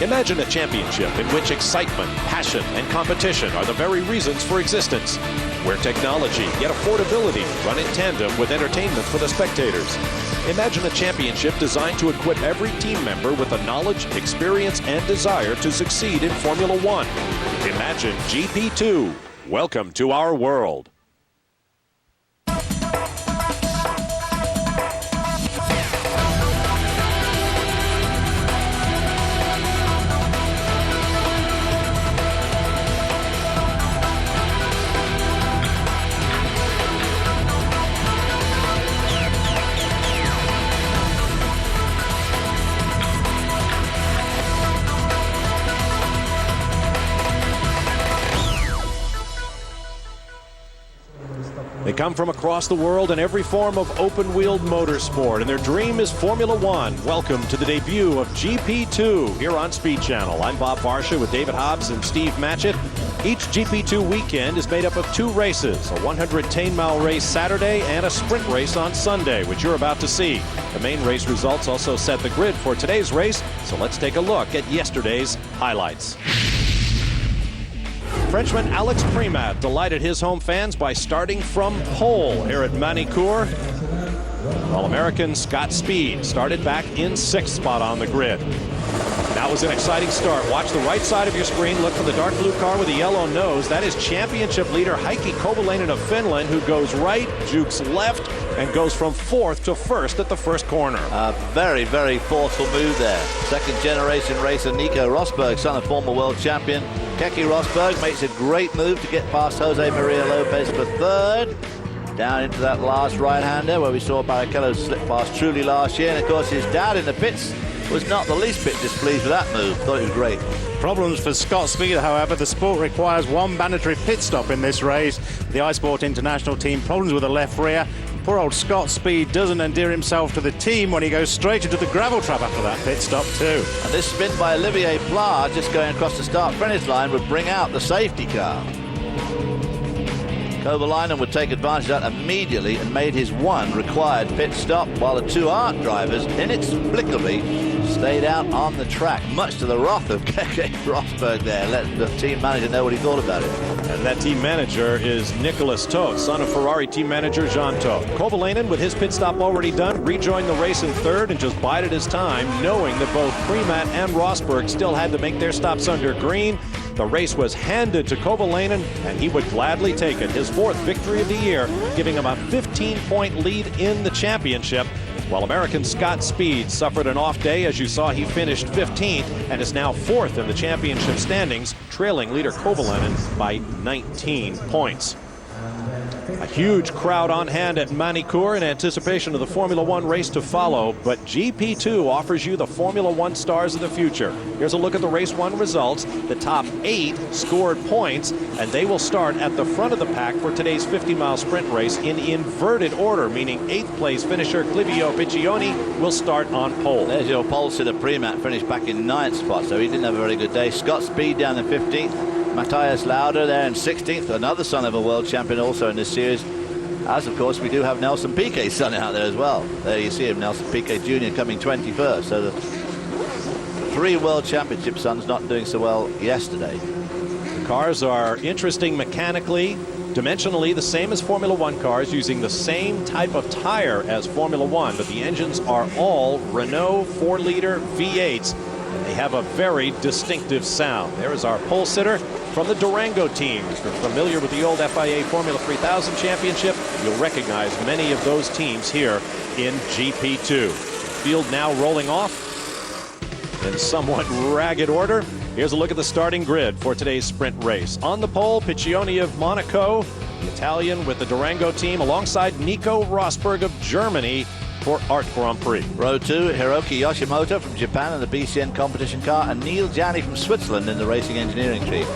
Imagine a championship in which excitement, passion, and competition are the very reasons for existence, where technology yet affordability run in tandem with entertainment for the spectators. Imagine a championship designed to equip every team member with the knowledge, experience, and desire to succeed in Formula One. Imagine GP2. Welcome to our world. They come from across the world in every form of open-wheeled motorsport, and their dream is Formula One. Welcome to the debut of GP2 here on Speed Channel. I'm Bob Varsha with David Hobbs and Steve Matchett. Each GP2 weekend is made up of two races, a 110-mile race Saturday and a sprint race on Sunday, which you're about to see. The main race results also set the grid for today's race, so let's take a look at yesterday's highlights. Frenchman Alex Premat delighted his home fans by starting from pole here at Magny Cours, while American Scott Speed started back in 6th spot on the grid. That was an exciting start. Watch the right side of your screen. Look for the dark blue car with the yellow nose. That is championship leader Heikki Kovalainen of Finland, who goes right, jukes left, and goes from 4th to 1st at the first corner. A very, very forceful move there. Second generation racer Nico Rosberg, son of former world champion Keke Rosberg, makes a great move to get past Jose Maria Lopez for 3rd. Down into that last right-hander where we saw Barrichello slip past Trulli last year. And of course his dad in the pits was not the least bit displeased with that move. Thought it was great. Problems for Scott Speed, however. The sport requires one mandatory pit stop in this race. The iSport International team problems with the left rear. Poor old Scott Speed doesn't endear himself to the team when he goes straight into the gravel trap after that pit stop too. And this spin by Olivier Pla just going across the start finish line would bring out the safety car. Kovalainen would take advantage of that immediately and made his one required pit stop, while the two Art drivers inexplicably stayed out on the track, much to the wrath of Keke Rosberg there. Let the team manager know what he thought about it. And that team manager is Nicolas Todt, son of Ferrari team manager Jean Todt. Kovalainen, with his pit stop already done, rejoined the race in 3rd and just bided his time, knowing that both Premat and Rosberg still had to make their stops under green. The race was handed to Kovalainen, and he would gladly take it. His 4th victory of the year, giving him a 15-point lead in the championship, while American Scott Speed suffered an off day. As you saw, he finished 15th and is now 4th in the championship standings, trailing leader Kovalainen by 19 points. A huge crowd on hand at Magny Cours in anticipation of the Formula One race to follow, but GP2 offers you the Formula One stars of the future. Here's a look at the race 1 results. The top 8 scored points, and they will start at the front of the pack for today's 50-mile sprint race in inverted order, meaning 8th place finisher Clivio Piccioni will start on pole. There's your pole sitter Premat, finished back in 9th spot, so he didn't have a very good day. Scott Speed down in 15th. Matthias Lauda there in 16th, another son of a world champion also in this series. As of course we do have Nelson Piquet's son out there as well. There you see him, Nelson Piquet Jr. coming 21st. So the 3 world championship sons not doing so well yesterday. The cars are interesting mechanically, dimensionally the same as Formula One cars, using the same type of tire as Formula One, but the engines are all Renault 4-liter V8s. And they have a very distinctive sound. There is our pole sitter from the Durango team. If you're familiar with the old FIA Formula 3000 Championship, you'll recognize many of those teams here in GP2. Field now rolling off in somewhat ragged order. Here's a look at the starting grid for today's sprint race. On the pole, Piccioni of Monaco, the Italian with the Durango team, alongside Nico Rosberg of Germany for Art Grand Prix. Row 2, Hiroki Yoshimoto from Japan in the BCN competition car, and Neil Janney from Switzerland in the racing engineering team.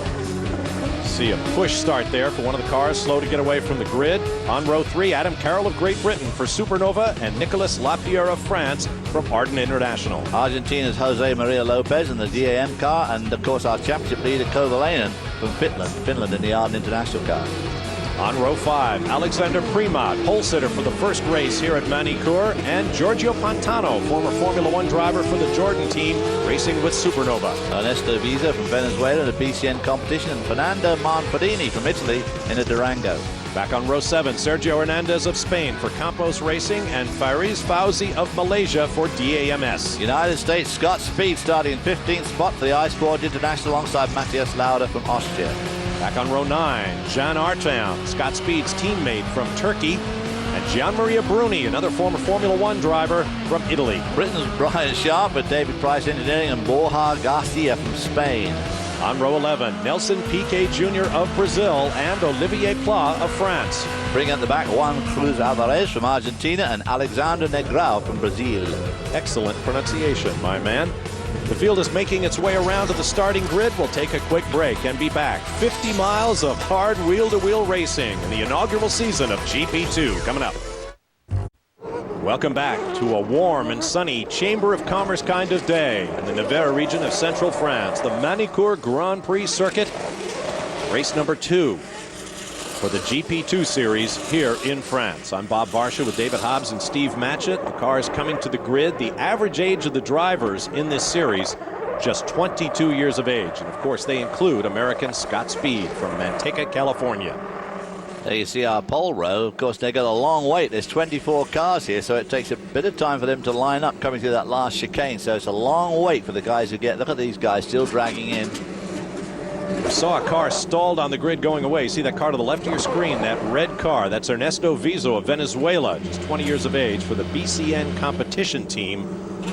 See a push start there for one of the cars, slow to get away from the grid. On row 3, Adam Carroll of Great Britain for Supernova, and Nicolas Lapierre of France from Arden International. Argentina's Jose Maria Lopez in the DAM car, and of course our championship leader Kovalainen from Finland in the Arden International car. On row 5, Alexander Primat, pole sitter for the first race here at Magny Cours, and Giorgio Pantano, former Formula One driver for the Jordan team, racing with Supernova. Ernesto Visa from Venezuela in the BCN competition, and Fernando Manfredini from Italy in the Durango. Back on row 7, Sergio Hernandez of Spain for Campos Racing, and Fariz Fauzi of Malaysia for DAMS. United States, Scott Speed starting in 15th spot for the iSport International alongside Matthias Lauda from Austria. Back on row 9, Jan Artown, Scott Speed's teammate from Turkey, and Gianmaria Bruni, another former Formula One driver from Italy. Britain's Brian Sharp with David Price Engineering and Borja Garcia from Spain. On row 11, Nelson Piquet Jr. of Brazil and Olivier Pla of France. Bring at the back Juan Cruz Alvarez from Argentina and Alexander Negrão from Brazil. Excellent pronunciation, my man. The field is making its way around to the starting grid. We'll take a quick break and be back. 50 miles of hard wheel-to-wheel racing in the inaugural season of GP2 coming up. Welcome back to a warm and sunny Chamber of Commerce kind of day in the Nevers region of central France. The Magny Cours Grand Prix circuit, race number 2 for the GP2 series here in France. I'm Bob Varsha with David Hobbs and Steve Matchett. The cars coming to the grid. The average age of the drivers in this series, just 22 years of age. And of course, they include American Scott Speed from Manteca, California. There you see our pole row. Of course, they got a long wait. There's 24 cars here, so it takes a bit of time for them to line up coming through that last chicane. So it's a long wait for the guys who get. Look at these guys still dragging in. We saw a car stalled on the grid going away. You see that car to the left of your screen, that red car. That's Ernesto Vizo of Venezuela, just 20 years of age, for the BCN competition team,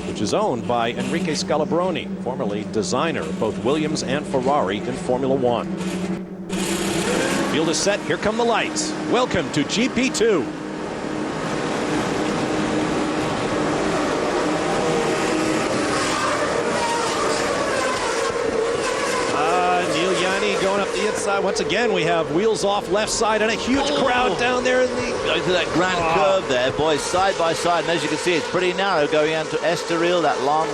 which is owned by Enrique Scalabroni, formerly designer of both Williams and Ferrari in Formula One. Field is set. Here come the lights. Welcome to GP2. Going up the inside. Once again, we have wheels off left side and a huge crowd down there in the... Going through that grand curve there, boys, side by side. And as you can see, it's pretty narrow going into Estoril, that long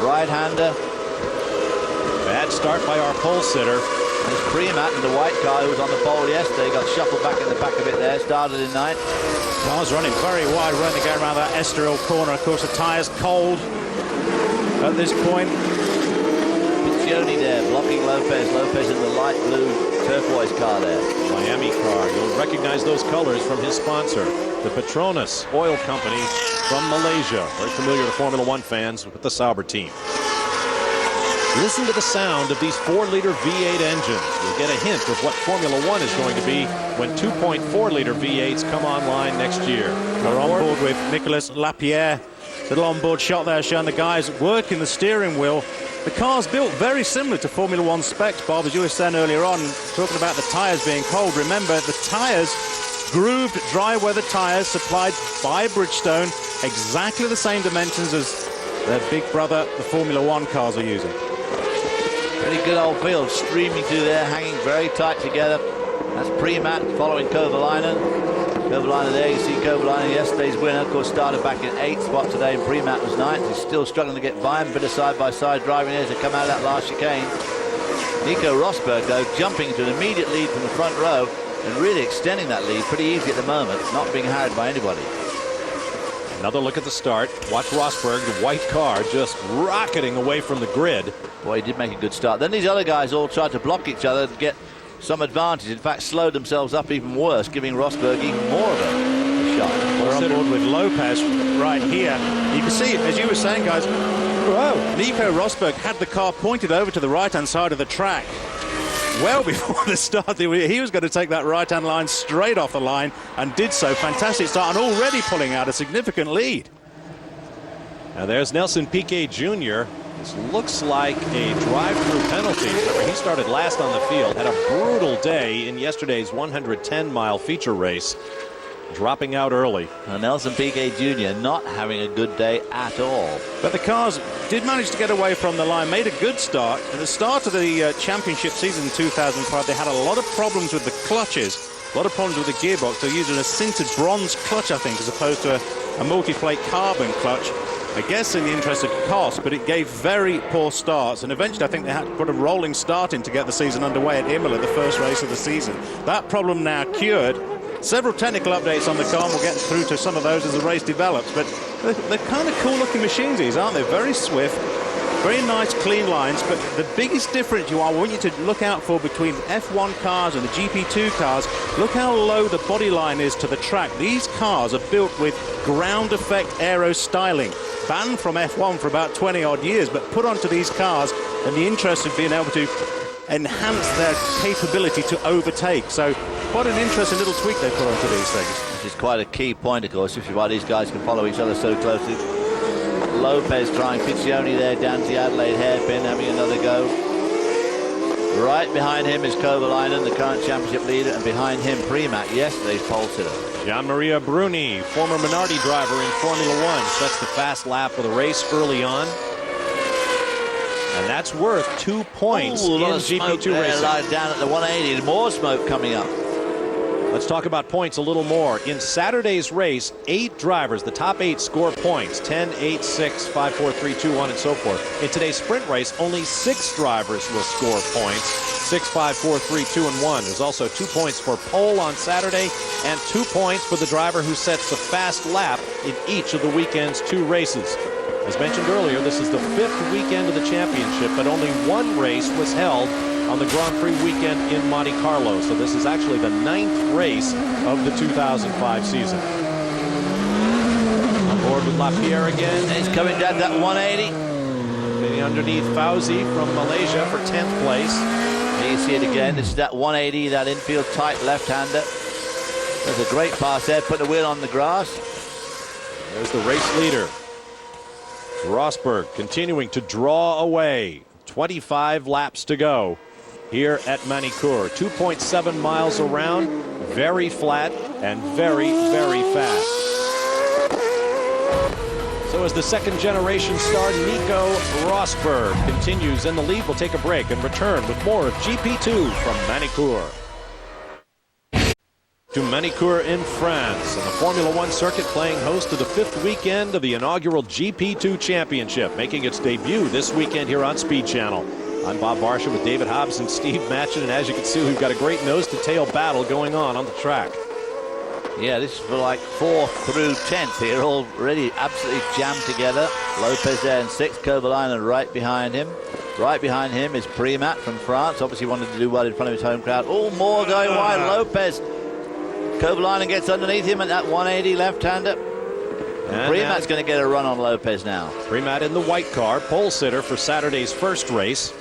right-hander. Bad start by our pole sitter. There's Primat in the white car who was on the pole yesterday. Got shuffled back in the back of it there. Started in 9th. Car's running very wide when they go around that Estoril corner. Of course, the tyres cold at this point. Piccioni there, blocking Lopez. Lopez in the light blue turquoise car there. Miami car. You'll recognize those colors from his sponsor, the Petronas Oil Company from Malaysia. Very familiar to Formula One fans with the Sauber team. Listen to the sound of these 4-liter V8 engines. You'll get a hint of what Formula One is going to be when 2.4-liter V8s come online next year. We're on board with Nicolas Lapierre. Little onboard shot there showing the guys working the steering wheel. The car's built very similar to Formula One specs, Bob, as you were saying earlier on, talking about the tyres being cold. Remember, the tyres, grooved dry weather tyres supplied by Bridgestone, exactly the same dimensions as their big brother, the Formula One cars are using. Pretty good old field, streaming through there, hanging very tight together. That's Primat following Kovalainen. Kovalainen there, you see Kovalainen, yesterday's winner, of course, started back in 8th spot today, and Primat was 9th. He's still struggling to get by him, bit of side-by-side driving here to come out of that last chicane. Nico Rosberg, though, jumping to an immediate lead from the front row and really extending that lead pretty easy at the moment, not being harried by anybody. Another look at the start. Watch Rosberg, the white car, just rocketing away from the grid. Boy, he did make a good start. Then these other guys all tried to block each other to get some advantage. In fact, slowed themselves up even worse, giving Rosberg even more of a shot. We're on board with Lopez right here. You can see, as you were saying, guys, Nico Rosberg had the car pointed over to the right-hand side of the track. Well before the start, he was going to take that right-hand line straight off the line and did so. Fantastic start and already pulling out a significant lead. Now there's Nelson Piquet Jr. This looks like a drive-through penalty. Remember, he started last on the field, had a brutal day in yesterday's 110-mile feature race, dropping out early. And Nelson Piquet Jr. not having a good day at all. But the cars did manage to get away from the line, made a good start. At the start of the championship season in 2005, they had a lot of problems with the clutches, a lot of problems with the gearbox. They're using a sintered bronze clutch, I think, as opposed to a multi-plate carbon clutch. I guess in the interest of cost, but it gave very poor starts, and eventually I think they had to put a rolling start in to get the season underway at Imola, the first race of the season. That problem now cured. Several technical updates on the car, and we'll get through to some of those as the race develops, but they're kind of cool-looking machines, these, aren't they? Very swift, very nice, clean lines, but the biggest difference I want you to look out for between F1 cars and the GP2 cars, look how low the body line is to the track. These cars are built with ground effect aero styling, banned from F1 for about 20-odd years, but put onto these cars in the interest of being able to enhance their capability to overtake. So what an interesting little tweak they put onto these things. Which is quite a key point, of course, which is why these guys can follow each other so closely. Lopez trying Piccioni there down to the Adelaide hairpin, having another go. Right behind him is Kovalainen, the current championship leader, and behind him Primat, yesterday's pole sitter. Gian-Maria Bruni, former Minardi driver in Formula One, sets the fast lap of the race early on. And that's worth 2 points in GP2 racing. Down at the 180, more smoke coming up. Let's talk about points a little more. In Saturday's race, 8 drivers, the top 8 score points, 10, 8, 6, 5, 4, 3, 2, 1, and so forth. In today's sprint race, only 6 drivers will score points, 6, 5, 4, 3, 2, and 1. There's also 2 points for pole on Saturday and 2 points for the driver who sets the fast lap in each of the weekend's 2 races. As mentioned earlier, this is the 5th weekend of the championship, but only 1 race was held on the Grand Prix weekend in Monte Carlo. So this is actually the 9th race of the 2005 season. On board with Lapierre again. He's coming down that 180. Maybe underneath Fauzi from Malaysia for 10th place. Here you see it again. This is that 180, that infield tight left-hander. There's a great pass there, put the wheel on the grass. There's the race leader. Rosberg continuing to draw away. 25 laps to go here at Magny Cours. 2.7 miles around, very flat and very, very fast. So as the second generation star Nico Rosberg continues in the lead, we'll take a break and return with more of GP2 from Magny Cours. To Magny Cours in France, and the Formula One circuit playing host to the 5th weekend of the inaugural GP2 Championship, making its debut this weekend here on Speed Channel. I'm Bob Varsha with David Hobbs and Steve Matchett, and as you can see, we've got a great nose-to-tail battle going on the track. Yeah, this is for like 4th through 10th here, all really absolutely jammed together. Lopez there in 6th, Kovalainen right behind him. Right behind him is Primat from France, obviously wanted to do well in front of his home crowd. Oh, more going wide, Lopez. Kovalainen gets underneath him at that 180 left-hander. Primat's going to get a run on Lopez now. Primat in the white car, pole sitter for Saturday's first race.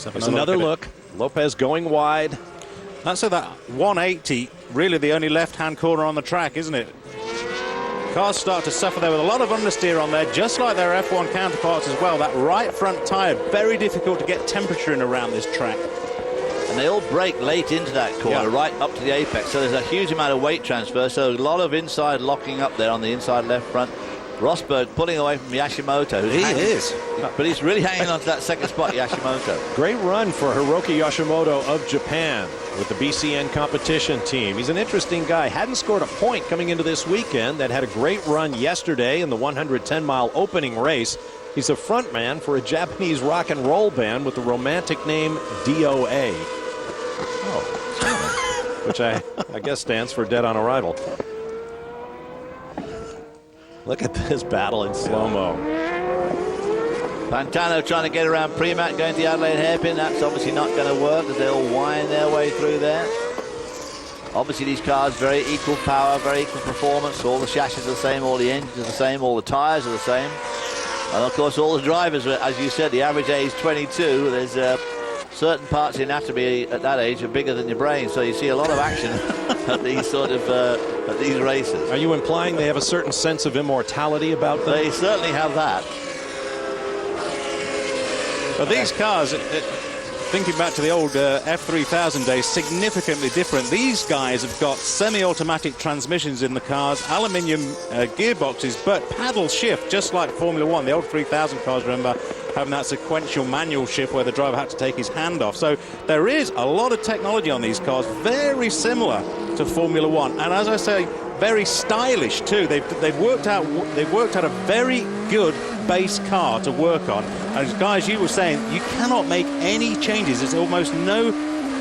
There's another look. Lopez going wide. That's at that 180, really the only left-hand corner on the track, isn't it? Cars start to suffer there with a lot of understeer on there, just like their F1 counterparts as well. That right front tyre, very difficult to get temperature in around this track. And they all brake late into that corner, right up to the apex. So there's a huge amount of weight transfer. So a lot of inside locking up there on the inside left front. Rosberg pulling away from Yashimoto. He is. But he's really hanging on to that second spot, Yashimoto. Great run for Hiroki Yashimoto of Japan with the BCN competition team. He's an interesting guy. Hadn't scored a point coming into this weekend. That had a great run yesterday in the 110-mile opening race. He's a frontman for a Japanese rock and roll band with the romantic name DOA. Oh. Which I guess stands for Dead on Arrival. Look at this battle in slow-mo. Pantano trying to get around Primat, going to the Adelaide hairpin. That's obviously not going to work as they all wind their way through there. Obviously these cars very equal power, very equal performance. All the chassis are the same, all the engines are the same, all the tyres are the same. And of course all the drivers, as you said, the average age 22. There's certain parts of anatomy at that age are bigger than your brain, so you see a lot of action at these sort of at these races. Are you implying they have a certain sense of immortality about them? They certainly have that. But these cars, thinking back to the old F3000 days, significantly different. These guys have got semi-automatic transmissions in the cars, aluminium gearboxes, but paddle shift, just like Formula One. The old 3000 cars, remember, having that sequential manual shift where the driver had to take his hand off. So there is a lot of technology on these cars, very similar to Formula One. And as I say, very stylish too. They've worked out a very good base car to work on. And guys, you were saying you cannot make any changes. There's almost no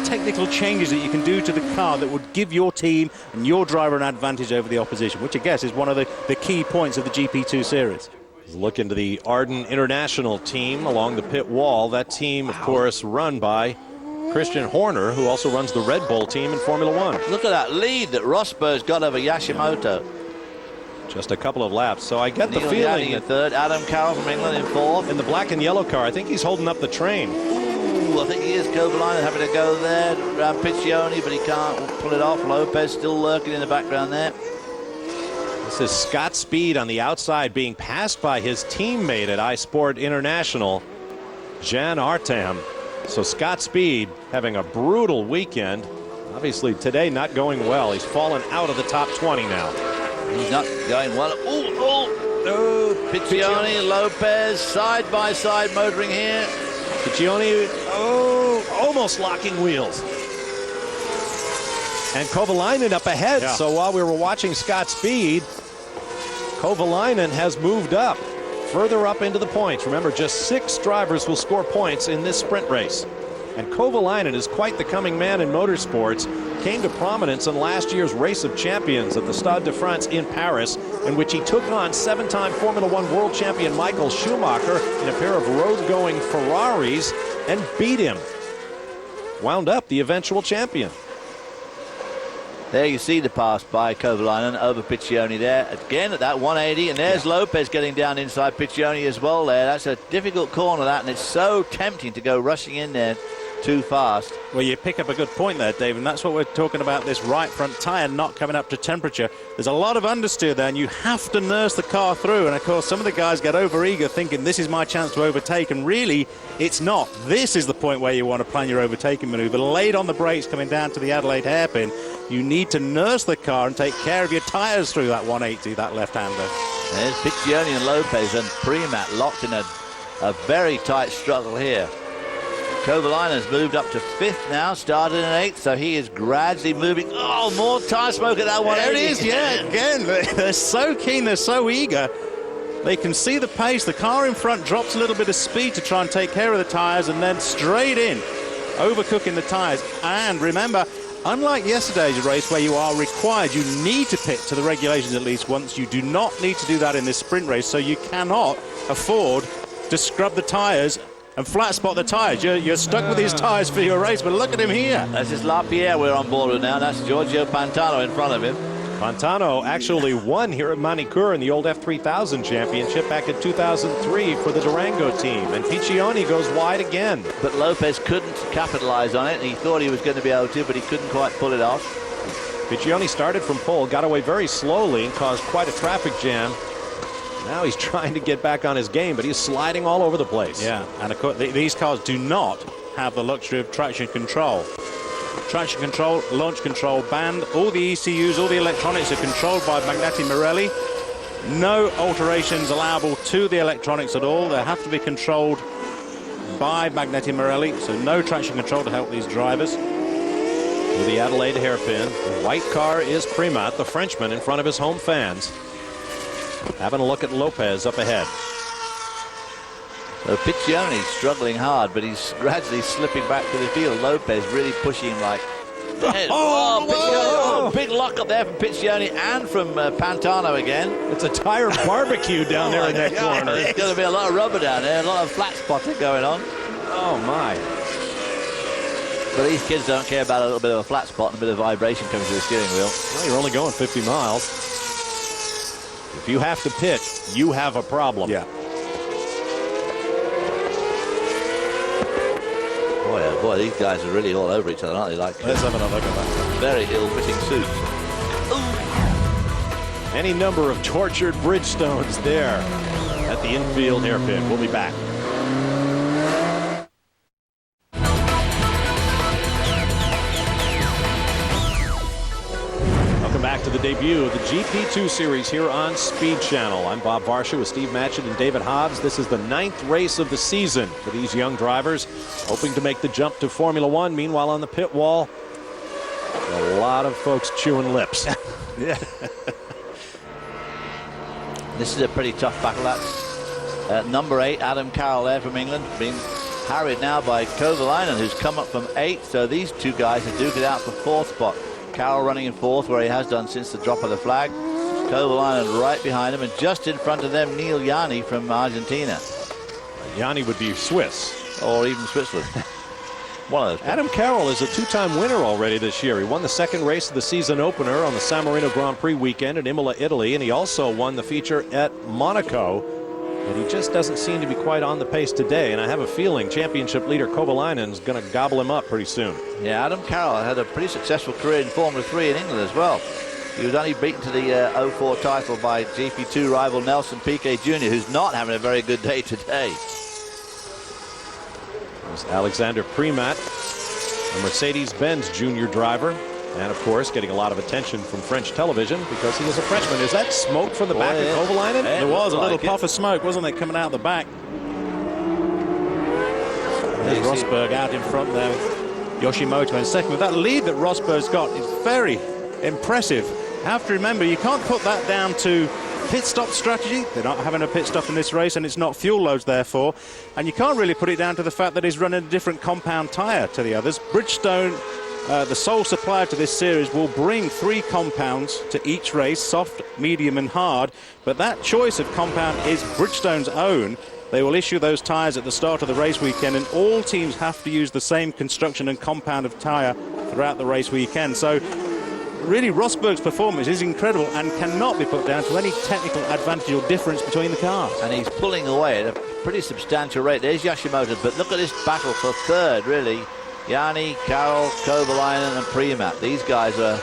technical changes that you can do to the car that would give your team and your driver an advantage over the opposition, which I guess is one of the key points of the GP2 series. Look into the Arden International team along the pit wall. That team, of course, run by Christian Horner, who also runs the Red Bull team in Formula One. Look at that lead that Rosberg's got over Yashimoto. Just a couple of laps. So I get the Neil feeling Yanni in that third, Adam Carroll from England in fourth. in the black and yellow car, I think he's holding up the train. Ooh, I think he is. Kovalainen having to go there around Piccioni, but he can't pull it off. Lopez still lurking in the background there. This is Scott Speed on the outside being passed by his teammate at iSport International, Jan Artam. So Scott Speed having a brutal weekend. Obviously today not going well. He's fallen out of the top 20 now. He's not going well. Oh, Piccioni, Lopez, side by side motoring here. Piccioni, almost locking wheels. And Kovalainen up ahead. Yeah. So while we were watching Scott Speed, Kovalainen has moved up, further up into the points. Remember, just 6 drivers will score points in this sprint race. And Kovalainen is quite the coming man in motorsports. Came to prominence in last year's Race of Champions at the Stade de France in Paris, in which he took on 7-time Formula One world champion Michael Schumacher in a pair of road-going Ferraris and beat him. Wound up the eventual champion. There you see the pass by Kovalainen over Piccioni there. Again at that 180, and there's Lopez getting down inside Piccioni as well there. That's a difficult corner, that, and it's so tempting to go rushing in there too fast. Well, you pick up a good point there, Dave, and that's what we're talking about, this right front tyre not coming up to temperature. There's a lot of understeer there, and you have to nurse the car through. And, of course, some of the guys get over-eager thinking this is my chance to overtake, and really, it's not. This is the point where you want to plan your overtaking manoeuvre. Late on the brakes coming down to the Adelaide hairpin. You need to nurse the car and take care of your tyres through that 180, that left-hander. There's Piccioni and Lopez and Primat locked in a very tight struggle here. Kovalainen's moved up to 5th now, started in 8th, so he is gradually moving. Oh, more tyre smoke at that 180. There it is, yeah, again, they're so keen, they're so eager. They can see the pace. The car in front drops a little bit of speed to try and take care of the tyres, and then straight in, overcooking the tyres. And remember, unlike yesterday's race where you are required, you need to pit to the regulations at least once. You do not need to do that in this sprint race, so you cannot afford to scrub the tyres and flat spot the tyres. You're stuck with these tyres for your race, but look at him here. This is Lapierre we're on board with now. That's Giorgio Pantano in front of him. Pantano actually won here at Magny Cours in the old F3000 championship back in 2003 for the Durango team. And Piccioni goes wide again. But Lopez couldn't capitalize on it. He thought he was going to be able to, but he couldn't quite pull it off. Piccioni started from pole, got away very slowly, and caused quite a traffic jam. Now he's trying to get back on his game, but he's sliding all over the place. Yeah, and of course, these cars do not have the luxury of traction control. Traction control, launch control band, all the ECUs, all the electronics are controlled by Magneti Marelli. No alterations allowable to the electronics at all. They have to be controlled by Magneti Marelli, so no traction control to help these drivers. With the Adelaide hairpin, the white car is Primat, the Frenchman, in front of his home fans. Having a look at Lopez up ahead. So Piccioni's struggling hard, but he's gradually slipping back to the field. Lopez really pushing him like... Big lock up there from Piccioni and from Pantano again. It's a tire barbecue down there in that corner. There's going to be a lot of rubber down there, a lot of flat spotting going on. Oh, my. But these kids don't care about a little bit of a flat spot and a bit of vibration coming to the steering wheel. Well, you're only going 50 miles. If you have to pit, you have a problem. Yeah. Boy, oh boy, these guys are really all over each other, aren't they? Like, Let's have another look at that. Very ill-fitting suits. Any number of tortured Bridgestones there at the infield hairpin. We'll be back. Back to the debut of the GP2 series here on Speed Channel. I'm Bob Varsha with Steve Matchett and David Hobbs. This is the 9th race of the season for these young drivers, hoping to make the jump to Formula One. Meanwhile, on the pit wall, A lot of folks chewing lips. Yeah. This is a pretty tough battle. Number 8, Adam Carroll there from England, being harried now by Kovalainen, who's come up from 8th. So these two guys have duked it out for 4th spot. Carroll running in 4th, where he has done since the drop of the flag. Kovalainen right behind him, and just in front of them, Neil Yanni from Argentina. Yanni would be Swiss. Or even Switzerland. One of those. Adam Carroll is a 2-time winner already this year. He won the second race of the season opener on the San Marino Grand Prix weekend in Imola, Italy, and he also won the feature at Monaco. But he just doesn't seem to be quite on the pace today, and I have a feeling championship leader Kovalainen is going to gobble him up pretty soon. Yeah, Adam Carroll had a pretty successful career in Formula 3 in England as well. He was only beaten to the 04 title by GP2 rival Nelson Piquet Jr., who's not having a very good day today. There's Alexander Primat, a Mercedes-Benz junior driver, and of course getting a lot of attention from French television because he was a Frenchman. Is that smoke from the back of Kovalainen? There was a little puff of smoke, wasn't there, coming out the back? There's Rosberg out in front there with Yoshimoto in second. With that lead that Rosberg's got is very impressive. You have to remember, you can't put that down to pit stop strategy. They're not having a pit stop in this race, and it's not fuel loads therefore. And you can't really put it down to the fact that he's running a different compound tyre to the others. Bridgestone, the sole supplier to this series, will bring 3 compounds to each race, soft, medium and hard. But that choice of compound is Bridgestone's own. They will issue those tyres at the start of the race weekend, and all teams have to use the same construction and compound of tyre throughout the race weekend. So really, Rosberg's performance is incredible and cannot be put down to any technical advantage or difference between the cars. And he's pulling away at a pretty substantial rate. There's Yoshimoto, but look at this battle for 3rd, really. Yanni, Carroll, Kovalainen and Primat. These guys are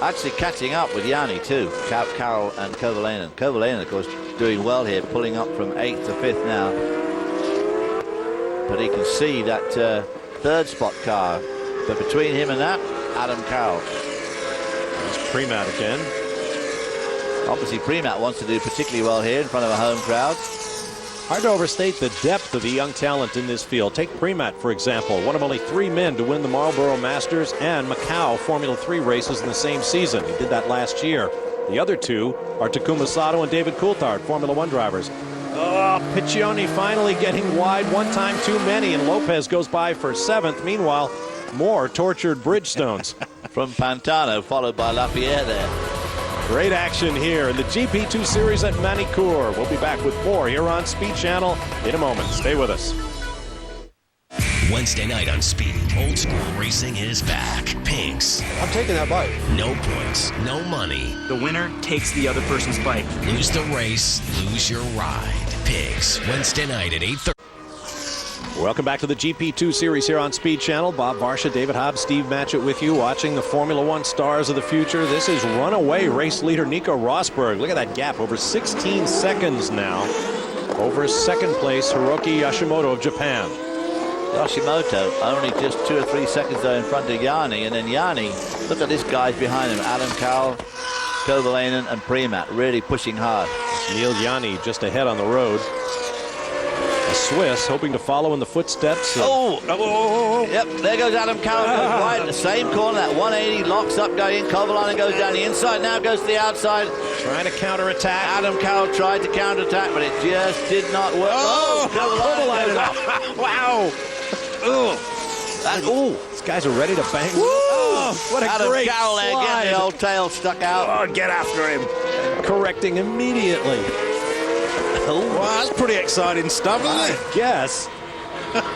actually catching up with Yanni too, Carroll and Kovalainen. Kovalainen, of course, doing well here, pulling up from 8th to 5th now. But he can see that 3rd spot car. But between him and that, Adam Carroll. Primat again. Obviously, Primat wants to do particularly well here in front of a home crowd. Hard to overstate the depth of the young talent in this field. Take Primat, for example, one of only 3 men to win the Marlboro Masters and Macau Formula 3 races in the same season. He did that last year. The other 2 are Takuma Sato and David Coulthard, Formula 1 drivers. Oh, Piccioni finally getting wide, one time too many, and Lopez goes by for 7th. Meanwhile, more tortured Bridgestones. From Pantano, followed by Lapierre there. Great action here in the GP2 series at Magny Cours. We'll be back with more here on Speed Channel in a moment. Stay with us. Wednesday night on Speed, old school racing is back. Pinks. I'm taking that bike. No points, no money. The winner takes the other person's bike. Lose the race, lose your ride. Pinks, Wednesday night at 8:30. Welcome back to the GP2 series here on Speed Channel. Bob Varsha, David Hobbs, Steve Matchett with you, watching the Formula 1 stars of the future. This is runaway race leader Nico Rosberg. Look at that gap, over 16 seconds now. Over 2nd place, Hiroki Yoshimoto of Japan. Yoshimoto only just 2 or 3 seconds though in front of Yanni, and then Yanni, look at this guys behind him, Adam Carroll, Kovalainen and Primat, really pushing hard. Neil Yanni just ahead on the road. The Swiss hoping to follow in the footsteps of... Yep, there goes Adam Carroll, goes wide in the same corner, that 180 locks up going in, Kovalainen goes down the inside, now goes to the outside. Trying to counterattack. Adam Carroll tried to counterattack, but it just did not work. Kovalainen. Wow. These guys are ready to bang. Oh, what a Adam great Carroll there, getting the old tail stuck out. Oh, get after him. Correcting immediately. Well, that's pretty exciting stuff, isn't it? Yes.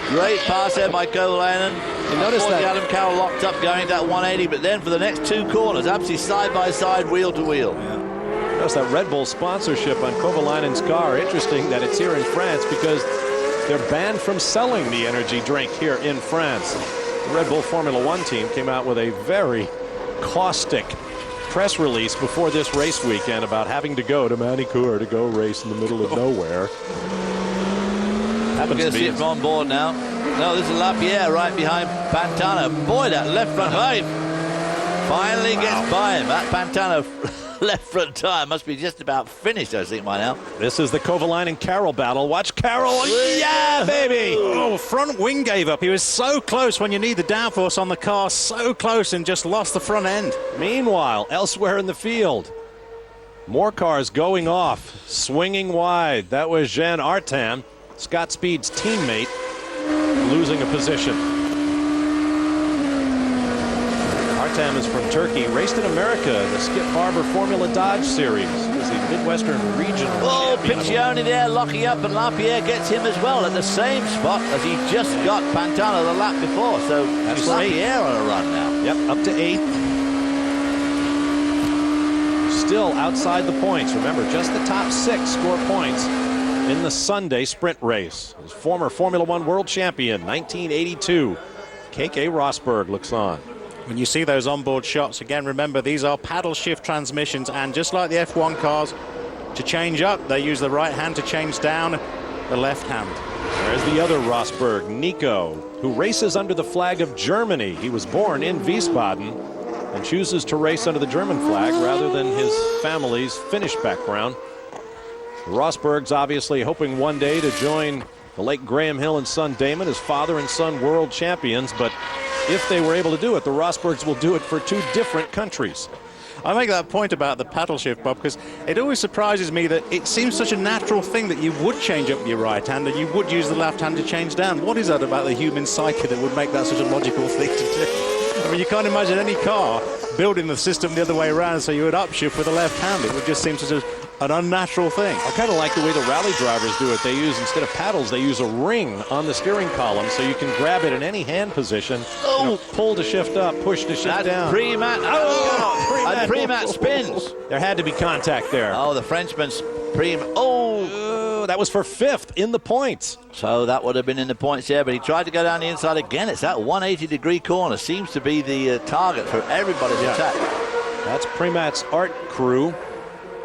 Great pass there by Kovalainen. You notice that Adam Carroll locked up going that 180, but then for the next 2 corners, absolutely side by side, wheel to wheel. Yeah. Notice that Red Bull sponsorship on Kovalainen's car. Interesting that it's here in France because they're banned from selling the energy drink here in France. The Red Bull Formula 1 team came out with a very caustic press release before this race weekend about having to go to Magny Cours to go race in the middle of nowhere. We're going to see it from on board now. No, this is Lapierre right behind Pantano. Boy, that left front line finally gets by him. That Pantano left front tyre must be just about finished, I think, by now. This is the Kovalainen Carroll battle. Watch Carroll. Yeah, baby. Oh, front wing gave up. He was so close when you need the downforce on the car. So close and just lost the front end. Meanwhile, elsewhere in the field, more cars going off, swinging wide. That was Jean Artan, Scott Speed's teammate, losing a position. Artam is from Turkey, raced in America, the Skip Barber Formula Dodge Series. He was the Midwestern Regional Champion. Piccioni there locking up, and Lapierre gets him as well at the same spot as he just got Pantano the lap before. So that's Lapierre on a run now. Yep, up to 8th. Still outside the points. Remember, just the top 6 score points in the Sunday sprint race. His former Formula One world champion, 1982, Keke Rosberg looks on. When you see those onboard shots, again, remember, these are paddle shift transmissions, and just like the F1 cars, to change up, they use the right hand, to change down, the left hand. There's the other Rosberg, Nico, who races under the flag of Germany. He was born in Wiesbaden and chooses to race under the German flag rather than his family's Finnish background. Rosberg's obviously hoping one day to join the late Graham Hill and son Damon, his father and son world champions, but if they were able to do it, the Rosbergs will do it for 2 different countries. I make that point about the paddle shift, Bob, because it always surprises me that it seems such a natural thing that you would change up your right hand and you would use the left hand to change down. What is that about the human psyche that would make that such a logical thing to do? I mean, you can't imagine any car building the system the other way around, so you would upshift with the left hand. It would just seem such an unnatural thing. I kind of like the way the rally drivers do it. They use, instead of paddles, they use a ring on the steering column, so you can grab it in any hand position. Pull to shift up, push to shift down. Prematt. And Prematt spins. There had to be contact there. Oh, the Frenchman's Prematt. That was for 5th in the points. So that would have been in the points, yeah, but he tried to go down the inside again. It's that 180-degree corner. Seems to be the target for everybody's attack. That's Prematt's art crew.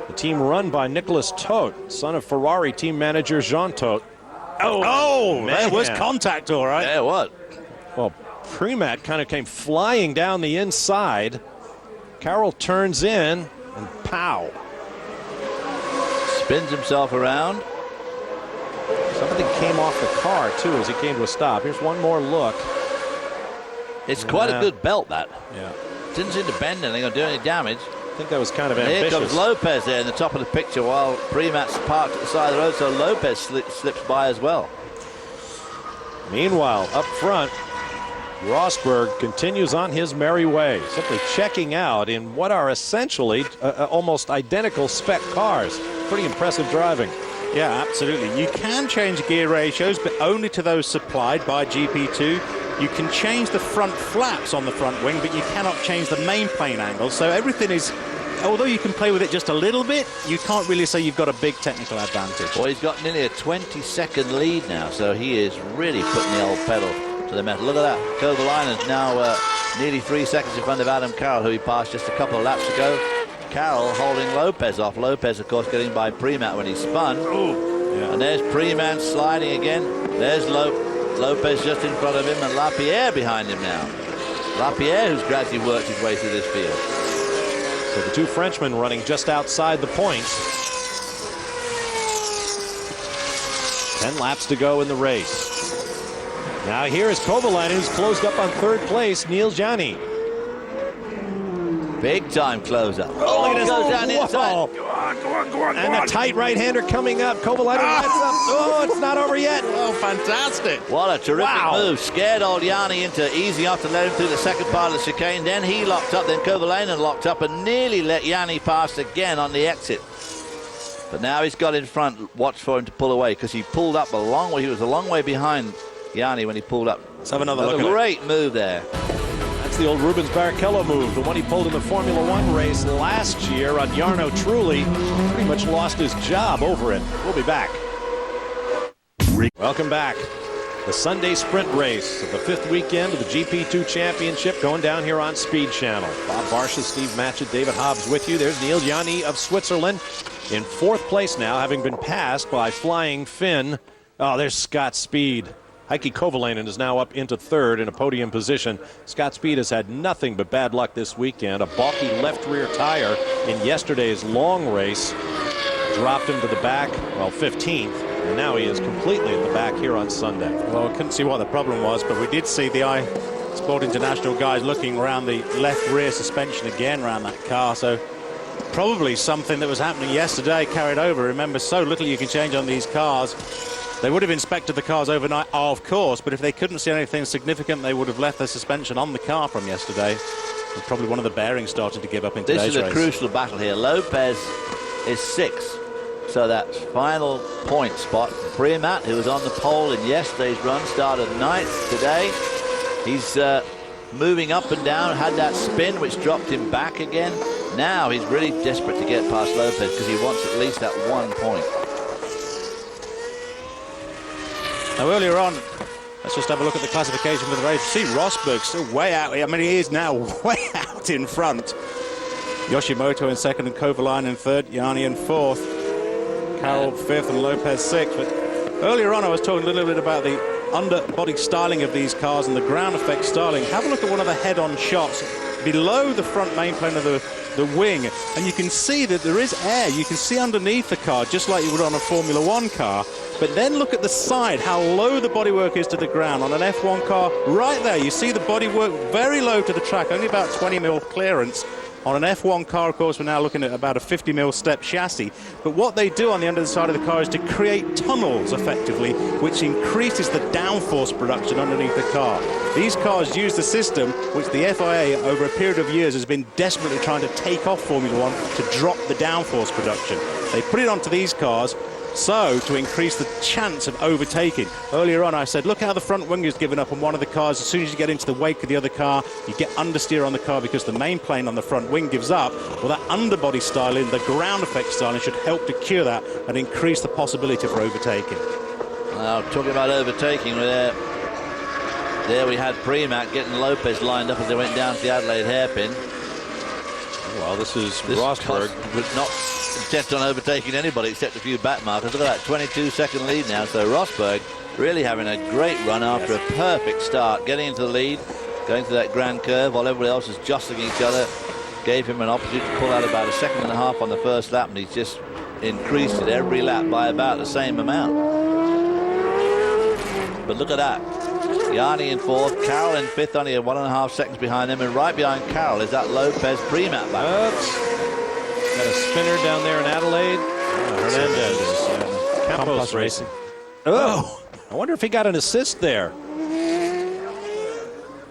The team run by Nicholas Todt, son of Ferrari team manager Jean Todt. Oh, there was contact, all right. Yeah, what? Well, Prematt kind of came flying down the inside. Carroll turns in, and pow. Spins himself around. Something came off the car, too, as he came to a stop. Here's one more look. It's quite a good belt, that. Yeah. Didn't seem to bend anything or do any damage. I think that was kind of And ambitious. here comes Lopez there in the top of the picture while Prematt's parked at the side of the road, so Lopez slips by as well. Meanwhile, up front, Rosberg continues on his merry way, simply checking out in what are essentially almost identical spec cars. Pretty impressive driving. Yeah, absolutely. You can change gear ratios, but only to those supplied by GP2. You can change the front flaps on the front wing, but you cannot change the main plane angle. So everything is, although you can play with it just a little bit, you can't really say you've got a big technical advantage. Well, he's got nearly a 20-second lead now, so he is really putting the old pedal to the metal. Look at that. Kovalainen is now nearly 3 seconds in front of Adam Carroll, who he passed just a couple of laps ago. Carroll holding Lopez off. Lopez, of course, getting by Prematt when he spun. Yeah. And there's Prematt sliding again. There's Lopez just in front of him, and Lapierre behind him now. Lapierre, who's gradually worked his way through this field. So the 2 Frenchmen running just outside the points. 10 laps to go in the race. Now here is Kovalainen, who's closed up on 3rd place, Neil Gianni. Big time closer. Oh, he goes down the inside. Go on. And the tight right-hander coming up. Kovalainen lights up. Oh, it's not over yet. Oh, fantastic. What a terrific move. Scared old Yanni into easing off to let him through the second part of the chicane. Then he locked up. Then Kovalainen locked up and nearly let Yanni pass again on the exit. But now he's got in front. Watch for him to pull away because he pulled up a long way. He was a long way behind Yanni when he pulled up. Let's have another look at it. Great move there. That's the old Rubens Barrichello move, the one he pulled in the Formula One race last year on Jarno Trulli. Pretty much lost his job over it. We'll be back. Welcome back. The Sunday sprint race of the 5th weekend of the GP2 Championship going down here on Speed Channel. Bob Barsha, Steve Matchett, David Hobbs with you. There's Neil Gianni of Switzerland in 4th place now, having been passed by Flying Finn. Oh, there's Scott Speed. Heikki Kovalainen is now up into third in a podium position. Scott Speed has had nothing but bad luck this weekend. A balky left rear tire in yesterday's long race dropped him to the back, well, 15th, and now he is completely at the back here on Sunday. Well, I couldn't see what the problem was, but we did see the iSport International guys looking around the left rear suspension again around that car, so probably something that was happening yesterday carried over. Remember, so little you can change on these cars. They would have inspected the cars overnight, of course, but if they couldn't see anything significant, they would have left the suspension on the car from yesterday. And probably one of the bearings started to give up in today's race. This is a crucial battle here. Lopez is 6th, so that final point spot. Primat, who was on the pole in yesterday's run, started 9th today. He's moving up and down, had that spin which dropped him back again. Now he's really desperate to get past Lopez because he wants at least that 1 point. Now earlier on, let's just have a look at the classification for the race. See Rosberg still way out. I mean, he is now way out in front. Yoshimoto in second and Kovalainen in third, Yanni in fourth, Carroll fifth and Lopez sixth. But earlier on I was talking a little bit about the underbody styling of these cars and the ground effect styling. Have a look at one of the head-on shots below the front main plane of the wing, and you can see that there is air. You can see underneath the car, just like you would on a Formula One car. But then look at the side, how low the bodywork is to the ground. On an F1 car, right there, you see the bodywork very low to the track, only about 20 mil clearance. On an F1 car, of course, we're now looking at about a 50 mil step chassis. But what they do on the underside of the car is to create tunnels, effectively, which increases the downforce production underneath the car. These cars use the system which the FIA, over a period of years, has been desperately trying to take off Formula One to drop the downforce production. They put it onto these cars so to increase the chance of overtaking. Earlier on I said, look how the front wing is given up on one of the cars. As soon as you get into the wake of the other car, you get understeer on the car because the main plane on the front wing gives up. Well, that underbody styling, the ground effect styling, should help to cure that and increase the possibility for overtaking. Now, talking about overtaking, there we had Premack getting Lopez lined up as they went down to the Adelaide hairpin. Well, this is Rosberg. But not intent on overtaking anybody except a few back markers. Look at that 22-second lead now. So Rosberg really having a great run after a perfect start, getting into the lead, going through that grand curve while everybody else is jostling each other. Gave him an opportunity to pull out about a second and a half on the first lap, and he's just increased it every lap by about the same amount. But look at that. Yanni in fourth, Carroll in fifth, only 1.5 seconds behind him, and right behind Carroll is that Lopez Premack back. Got a spinner down there in Adelaide. Hernandez. Campos racing. Oh, I wonder if he got an assist there. I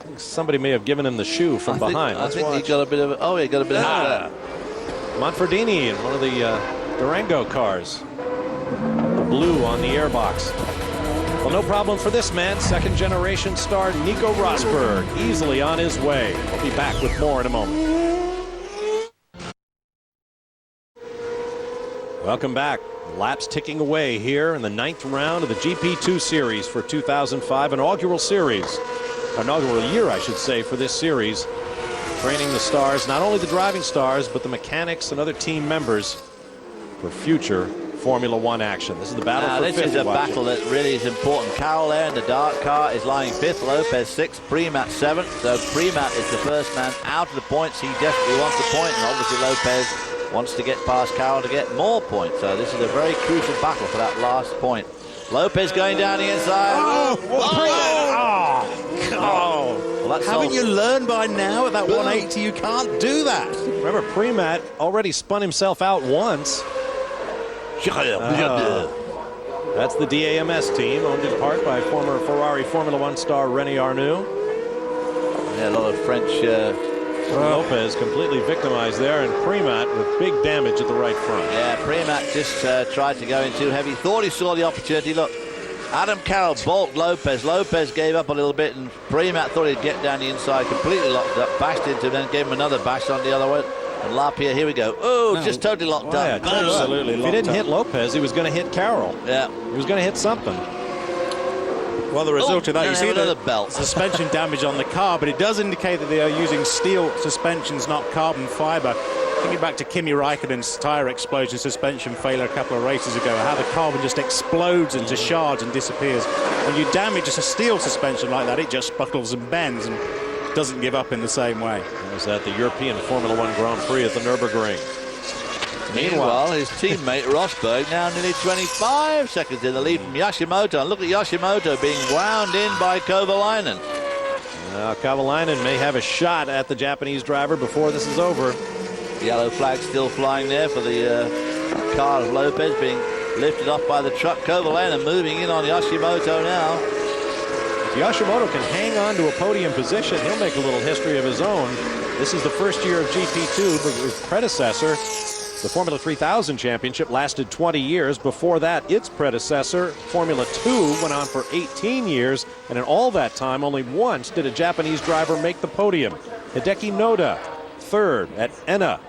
think somebody may have given him the shoe from behind. I think he got a bit of. Oh, he got a bit of that. Manfredini in one of the Durango cars. The blue on the airbox. Well, no problem for this man. Second generation star Nico Rosberg easily on his way. We'll be back with more in a moment. Welcome back. Laps ticking away here in the 9th round of the GP2 series for 2005, inaugural series. Inaugural year, I should say, for this series. Training the stars, not only the driving stars, but the mechanics and other team members for future Formula One action. This is the battle for fifth. This is a battle that really is important. Carroll there in the dark car is lying 5th, Lopez 6th, Premack 7th. So Premack is the first man out of the points. He desperately wants a point, and obviously Lopez wants to get past Carroll to get more points. So this is a very crucial battle for that last point. Lopez going down the inside. Well, haven't you learned by now at that 180 you can't do that? Remember, Premack already spun himself out once. That's the DAMS team, owned in part by former Ferrari Formula One star René Arnoux. Yeah, a lot of French. Lopez completely victimized there, and Premack with big damage at the right front. Yeah, Premack just tried to go in too heavy. Thought he saw the opportunity. Look, Adam Carroll balked Lopez. Lopez gave up a little bit, and Premack thought he'd get down the inside, completely locked up, bashed into him, then gave him another bash on the other one. And Lapierre, here we go. Oh, no, just totally locked up. Yeah, absolutely. If he didn't hit Lopez, he was going to hit Carroll. Yeah. He was going to hit something. Well, the result of that, you see the belt. suspension damage on the car, but it does indicate that they are using steel suspensions, not carbon fiber. Thinking back to Kimi Raikkonen's tyre explosion, suspension failure a couple of races ago, how the carbon just explodes into shards and disappears. When you damage a steel suspension like that, it just buckles and bends and doesn't give up in the same way. That was at the European Formula One Grand Prix at the Nürburgring. Meanwhile, his teammate Rosberg now nearly 25 seconds in the lead from Yashimoto. And look at Yashimoto being wound in by Kovalainen. Now, Kovalainen may have a shot at the Japanese driver before this is over. Yellow flag still flying there for the car of Lopez being lifted off by the truck. Kovalainen moving in on Yashimoto now. If Yashimoto can hang on to a podium position, he'll make a little history of his own. This is the first year of GP2, but his predecessor, the Formula 3000 championship, lasted 20 years. Before that, its predecessor, Formula 2, went on for 18 years, and in all that time, only once did a Japanese driver make the podium. Hideki Noda, third at Enna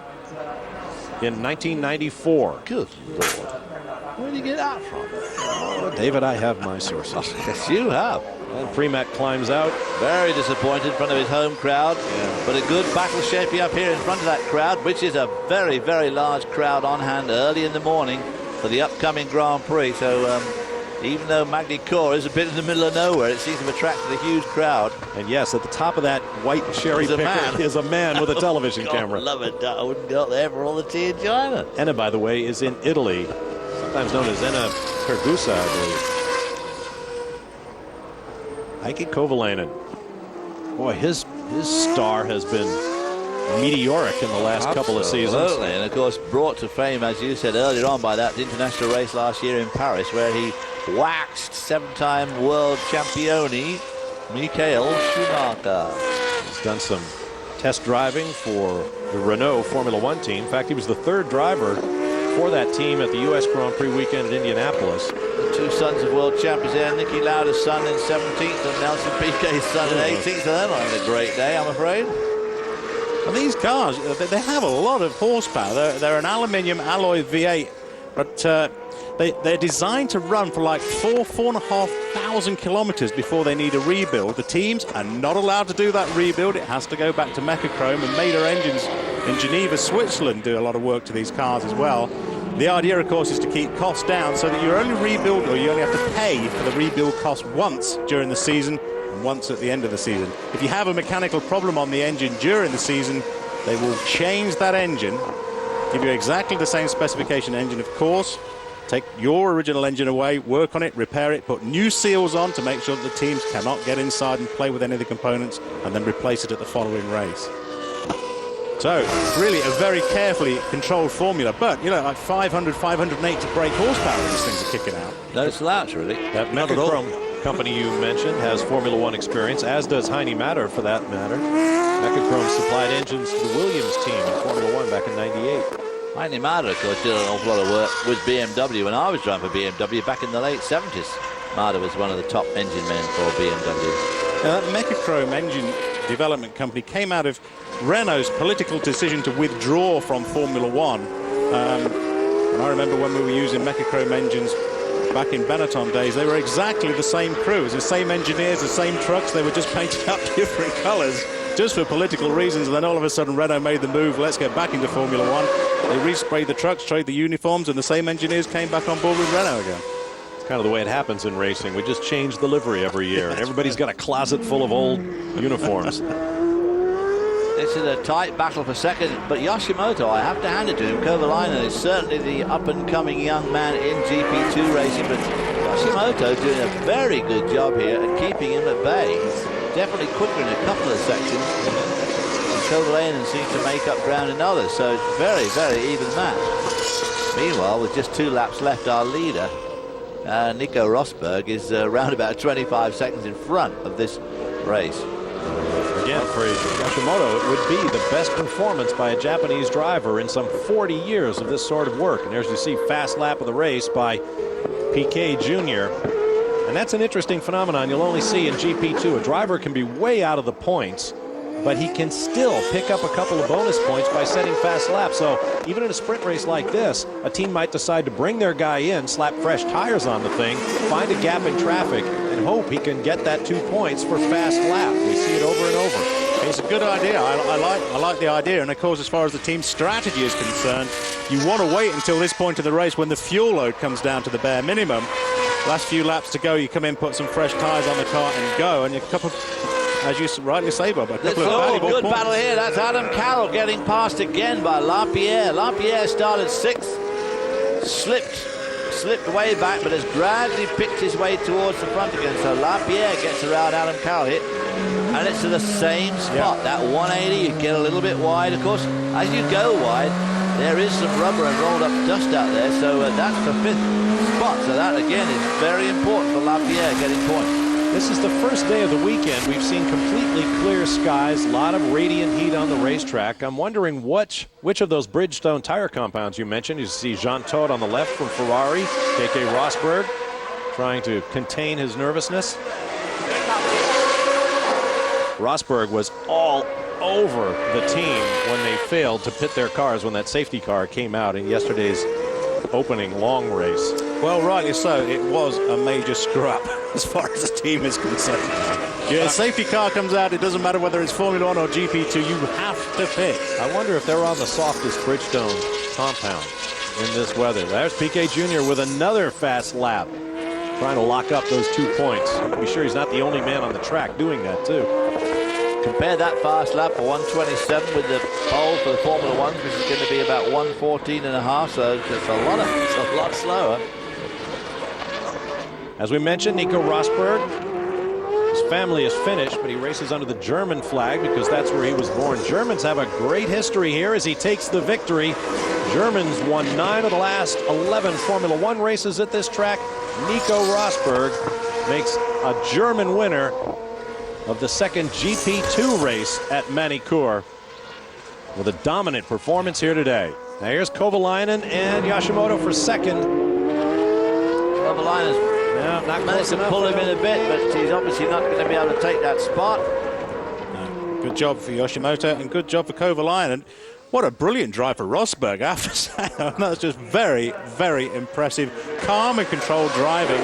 in 1994. Good Lord. Where did you get that from? Oh, David, I have my sources. Yes, you have. And Premat climbs out. Very disappointed in front of his home crowd. Yeah. But a good battle shaping up here in front of that crowd, which is a very, very large crowd on hand early in the morning for the upcoming Grand Prix. So even though Magny Cours is a bit in the middle of nowhere, it seems to have attracted a huge crowd. And yes, at the top of that white cherry picker is a man with a television camera. I love it. I wouldn't go up there for all the tea in China. Enna, by the way, is in Italy, sometimes known as Enna Pergusa, I believe. Heikki Kovalainen. Boy, his star has been meteoric in the last couple of seasons. Absolutely, and of course brought to fame, as you said earlier on, by that international race last year in Paris, where he waxed seven-time world champione Michael Schumacher. He's done some test driving for the Renault Formula One team. In fact, he was the third driver for that team at the U.S. Grand Prix weekend at Indianapolis. The two sons of world champions there, Nicky Lauda's son in 17th and Nelson Piquet's son in 18th. So they're not having a great day, I'm afraid. And these cars, they have a lot of horsepower. They're an aluminium alloy V8, but they're designed to run for like 4,500 kilometers before they need a rebuild. The teams are not allowed to do that rebuild. It has to go back to Mechachrome, and Mader Engines in Geneva, Switzerland do a lot of work to these cars as well. The idea, of course, is to keep costs down so that you only rebuild, or you only have to pay for the rebuild cost once during the season and once at the end of the season. If you have a mechanical problem on the engine during the season, they will change that engine, give you exactly the same specification engine, of course, take your original engine away, work on it, repair it, put new seals on to make sure that the teams cannot get inside and play with any of the components, and then replace it at the following race. So, really a very carefully controlled formula, but, you know, like 500, 580 brake horsepower these things are kicking out. No slouch, really. That Mechachrome company you mentioned has Formula One experience, as does Heine Matter, for that matter. Mechachrome supplied engines to the Williams team in Formula One back in '98. Heine Mader, of course, did an awful lot of work with BMW when I was driving for BMW back in the late 70s. Mader was one of the top engine men for BMW. Now, that Mechachrome engine development company came out of Renault's political decision to withdraw from Formula One. And I remember when we were using Mechachrome engines back in Benetton days, they were exactly the same crew. It was the same engineers, the same trucks. They were just painted up different colours just for political reasons. And then all of a sudden Renault made the move, let's get back into Formula One. They resprayed the trucks, trade the uniforms, and the same engineers came back on board with Renault again. It's kind of the way it happens in racing. We just change the livery every year, and everybody's got a closet full of old uniforms. This is a tight battle for second, but Yashimoto, I have to hand it to him. Kovalainen is certainly the up-and-coming young man in GP2 racing, but Yashimoto doing a very good job here at keeping him at bay. He's definitely quicker in a couple of sections, and Kovalainen seems to make up ground in others, so it's very, very even match. Meanwhile, with just 2 laps left, our leader, Nico Rosberg, is around about 25 seconds in front of this race. Again, for Yashimoto, it would be the best performance by a Japanese driver in some 40 years of this sort of work. And there's, you see, fast lap of the race by Piquet Jr. And that's an interesting phenomenon you'll only see in GP2. A driver can be way out of the points, but he can still pick up a couple of bonus points by setting fast laps. So even in a sprint race like this, a team might decide to bring their guy in, slap fresh tires on the thing, find a gap in traffic, and hope he can get that 2 points for fast lap. We see it over and over. It's a good idea. I like the idea. And of course, as far as the team's strategy is concerned, you want to wait until this point of the race when the fuel load comes down to the bare minimum. Last few laps to go, you come in, put some fresh tyres on the car and go. And a couple of, as you rightly say, Bob, a couple of valuable good points. battle here. That's Adam Carroll getting passed again by Lapierre. Lapierre started 6th, slipped way back, but has gradually picked his way towards the front again. So Lapierre gets around Adam Carroll here, and it's to the same spot. Yeah. That 180, you get a little bit wide. Of course, as you go wide, there is some rubber and rolled up dust out there. So that's the 5th spot. So that again is very important for Lapierre getting points. This is the first day of the weekend. We've seen completely clear skies, a lot of radiant heat on the racetrack. I'm wondering which of those Bridgestone tire compounds you mentioned. You see Jean Todt on the left from Ferrari, Keke Rosberg trying to contain his nervousness. Rosberg was all over the team when they failed to pit their cars when that safety car came out in yesterday's opening long race. Well, rightly so. It was a major screw-up as far as the team is concerned. Yeah, safety car comes out, it doesn't matter whether it's Formula 1 or GP2, you have to pit. I wonder if they're on the softest Bridgestone compound in this weather. There's Piquet Jr. with another fast lap, trying to lock up those 2 points. Be sure he's not the only man on the track doing that, too. Compare that fast lap for 127 with the pole for the Formula 1, which is going to be about 114.5, so it's a lot slower. As we mentioned, Nico Rosberg, his family is Finnish, but he races under the German flag because that's where he was born. Germans have a great history here as he takes the victory. Germans won 9 of the last 11 Formula 1 races at this track. Nico Rosberg makes a German winner of the second GP2 race at Magny Cours with a dominant performance here today. Now here's Kovalainen and Yashimoto for second. Kovalainen's not managed to pull him in a bit, but he's obviously not going to be able to take that spot. Good job for Yoshimoto and good job for Kovalainen. What a brilliant drive for Rosberg, I have to say. That's just very, very impressive. Calm and controlled driving.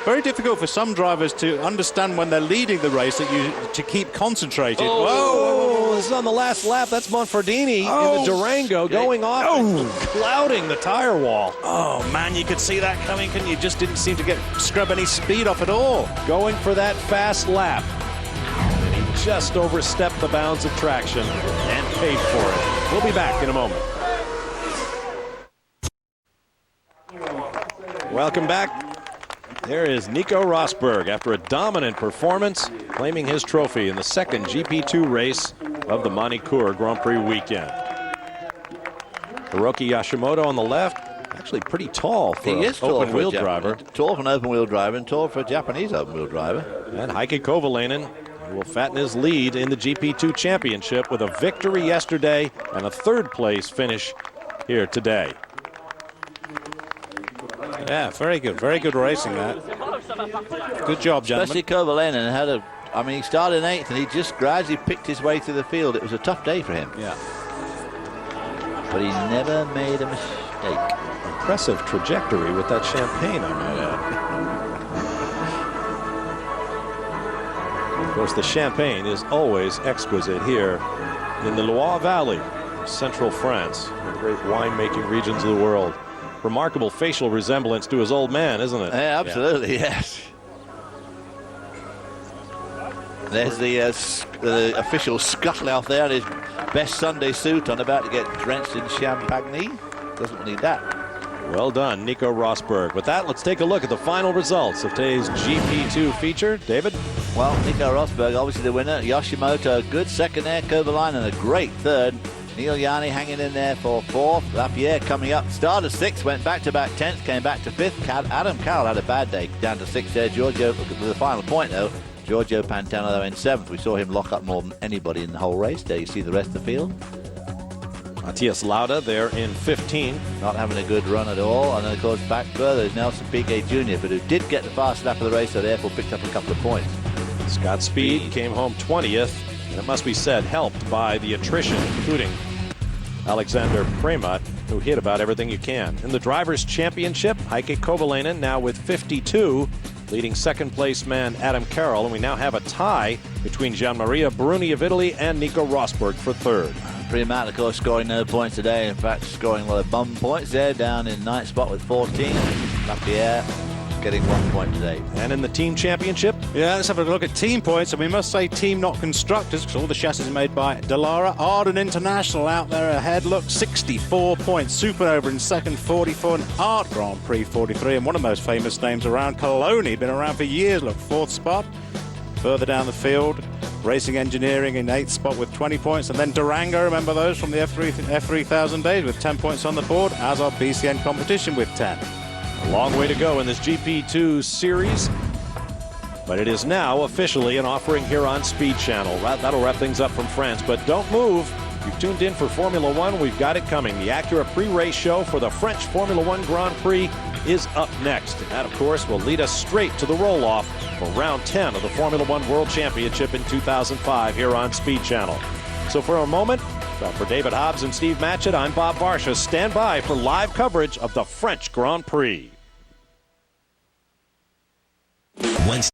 Very difficult for some drivers to understand when they're leading the race to keep concentrated. Whoa, this is on the last lap. That's Monfordini in the Durango going off and clouding the tire wall. Oh, man, you could see that coming, couldn't you? Just didn't seem to scrub any speed off at all. Going for that fast lap. And he just overstepped the bounds of traction and paid for it. We'll be back in a moment. Welcome back. There is Nico Rosberg after a dominant performance, claiming his trophy in the second GP2 race of the Magny Cours Grand Prix weekend. Hiroki Yashimoto on the left, actually pretty tall for an open-wheel driver. Tall for an open-wheel driver and tall for a Japanese open-wheel driver. And Heikki Kovalainen will fatten his lead in the GP2 championship with a victory yesterday and a third-place finish here today. Yeah, very good racing that. Good job, gentlemen. Especially Kovalainen had he started in 8th and he just gradually picked his way through the field. It was a tough day for him. Yeah. But he never made a mistake. Impressive trajectory with that champagne, I might add. Of course, the champagne is always exquisite here in the Loire Valley, central France, one of the great winemaking regions of the world. Remarkable facial resemblance to his old man, isn't it? Yeah, absolutely, yes. There's the official scuttle out there in his best Sunday suit on, about to get drenched in champagne. Doesn't need that. Well done, Nico Rosberg. With that, let's take a look at the final results of today's GP2 feature. David? Well, Nico Rosberg, obviously the winner. Yoshimoto, a good second there. Kovalainen, a great third. Neil Yanni hanging in there for 4th. Lapierre coming up. Started 6th, went back to back 10th, came back to 5th. Adam Carroll had a bad day, down to 6th there. Giorgio, with the final point though, Giorgio Pantano though in 7th. We saw him lock up more than anybody in the whole race. There you see the rest of the field. Matthias Lauda there in 15th. Not having a good run at all. And then of course back further is Nelson Piquet Jr., but who did get the fast lap of the race, so therefore picked up a couple of points. Scott Speed came home 20th. And it must be said, helped by the attrition, including Alexander Premat, who hit about everything you can. In the Drivers' Championship, Heikki Kovalainen now with 52. leading second place man Adam Carroll, and we now have a tie between Gianmaria Bruni of Italy and Nico Rosberg for third. Primat, of course, scoring no points today. In fact, scoring a lot of bum points there, down in ninth spot with 14. Lapierre getting 1 point today. And in the team championship, Yeah, let's have a look at team points, and we must say team, not constructors, because all the chassis are made by Dallara. Arden International out there ahead. Look, 64 points. Supernova in second, 44, and Art Grand Prix 43, and one of the most famous names around, Coloni, been around for years. Look, fourth spot. Further down the field, Racing Engineering in eighth spot with 20 points, and then Durango, remember those from the F3000 days, with 10 points on the board, as are BCN Competition with 10. a long way to go in this GP2 series. But it is now officially an offering here on Speed Channel. That'll wrap things up from France, but don't move. You've tuned in for Formula One. We've got it coming. The Acura pre-race show for the French Formula One Grand Prix is up next. And that, of course, will lead us straight to the roll-off for round 10 of the Formula One World Championship in 2005 here on Speed Channel. So for a moment, for David Hobbs and Steve Matchett, I'm Bob Varsha. Stand by for live coverage of the French Grand Prix. Wednesday.